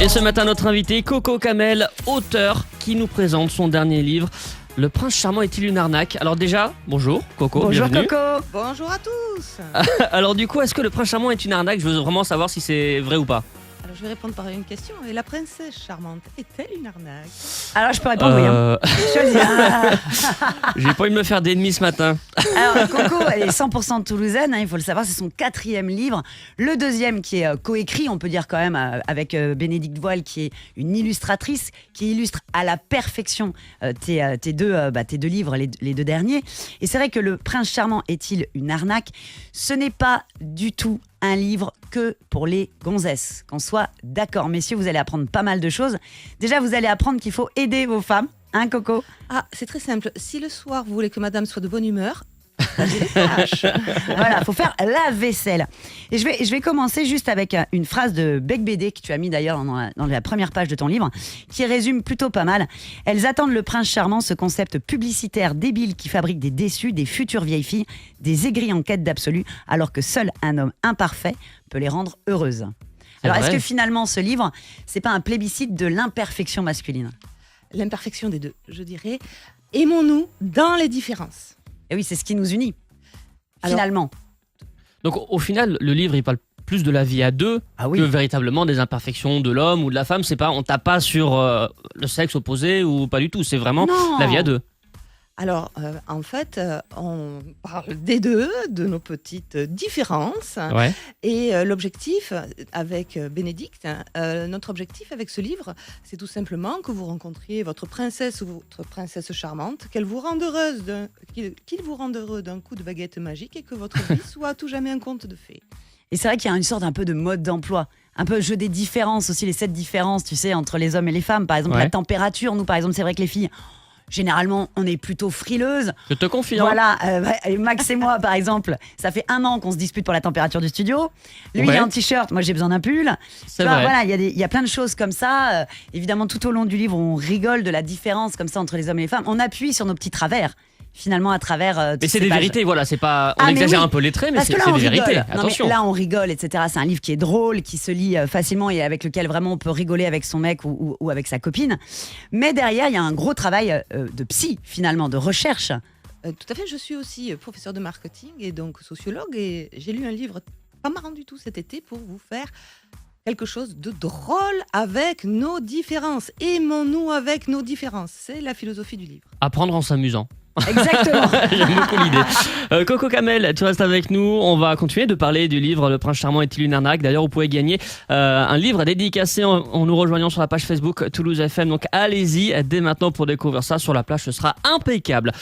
Et ce matin, notre invité, Coco Camel, auteur, qui nous présente son dernier livre. Le prince charmant est-il une arnaque? Alors déjà, bonjour Coco, Bonjour bienvenue. Coco. Bonjour à tous. Alors du coup, est-ce que le prince charmant est une arnaque? Je veux vraiment savoir si c'est vrai ou pas. Alors je vais répondre par une question. Et la princesse charmante est-elle une arnaque? Alors je peux répondre oui. Hein. Choisis. J'ai pas envie de me faire d'ennemis ce matin. Alors Coco, elle est 100% toulousaine, hein, il faut le savoir, c'est son 4e livre. Le 2e qui est coécrit, on peut dire quand même, avec Bénédicte Voile, qui est une illustratrice, qui illustre à la perfection tes deux livres, les deux derniers. Et c'est vrai que Le Prince Charmant est-il une arnaque? Ce n'est pas du tout un livre que pour les gonzesses. Qu'on soit d'accord, messieurs, vous allez apprendre pas mal de choses. Déjà, vous allez apprendre qu'il faut aider vos femmes, hein Coco? Ah, c'est très simple. Si le soir vous voulez que madame soit de bonne humeur, partagez les tâches. Voilà, il faut faire la vaisselle. Et je vais commencer juste avec une phrase de Bec BD que tu as mis d'ailleurs dans la première page de ton livre, qui résume plutôt pas mal. Elles attendent le prince charmant, ce concept publicitaire débile qui fabrique des déçus, des futures vieilles filles, des aigris en quête d'absolu, alors que seul un homme imparfait peut les rendre heureuses. Alors, est-ce que finalement ce livre, c'est pas un plébiscite de l'imperfection masculine? L'imperfection des deux, je dirais. Aimons-nous dans les différences. Et oui, c'est ce qui nous unit, Alors, finalement. Donc au final, le livre, il parle plus de la vie à deux que véritablement des imperfections de l'homme ou de la femme. C'est pas, on tape pas sur le sexe opposé ou pas du tout. C'est vraiment la vie à deux. Alors, en fait, on parle des deux, de nos petites différences. Ouais. Et l'objectif, avec Bénédicte, notre objectif avec ce livre, c'est tout simplement que vous rencontriez votre princesse ou votre princesse charmante, qu'elle vous rende heureuse, qu'il vous rende heureux d'un coup de baguette magique et que votre vie soit à tout jamais un conte de fées. Et c'est vrai qu'il y a une sorte un peu de mode d'emploi, un peu jeu des différences aussi, les 7 différences, tu sais, entre les hommes et les femmes. Par exemple, la température, nous par exemple, c'est vrai que les filles, généralement, on est plutôt frileuses. Je te confie. Voilà, Max et moi, par exemple, ça fait 1 an qu'on se dispute pour la température du studio. Lui, il est en t-shirt, moi j'ai besoin d'un pull. C'est vrai. Voilà, il y a plein de choses comme ça. Évidemment, tout au long du livre, on rigole de la différence comme ça entre les hommes et les femmes. On appuie sur nos petits travers. Finalement, à travers. Mais c'est des vérités, voilà, c'est pas. On exagère un peu les traits, mais c'est des vérités. Attention. Non, mais là, on rigole, etc. C'est un livre qui est drôle, qui se lit facilement et avec lequel vraiment on peut rigoler avec son mec ou avec sa copine. Mais derrière, il y a un gros travail de psy, finalement, de recherche. Tout à fait, je suis aussi professeur de marketing et donc sociologue et j'ai lu un livre pas marrant du tout cet été pour vous faire quelque chose de drôle avec nos différences. Aimons-nous avec nos différences. C'est la philosophie du livre. Apprendre en s'amusant. Exactement. J'aime beaucoup l'idée. Coco Camel, tu restes avec nous. On va continuer de parler du livre Le Prince Charmant est-il une arnaque? D'ailleurs, vous pouvez gagner un livre dédicacé en nous rejoignant sur la page Facebook Toulouse FM. Donc allez-y dès maintenant pour découvrir ça sur la plage. Ce sera impeccable.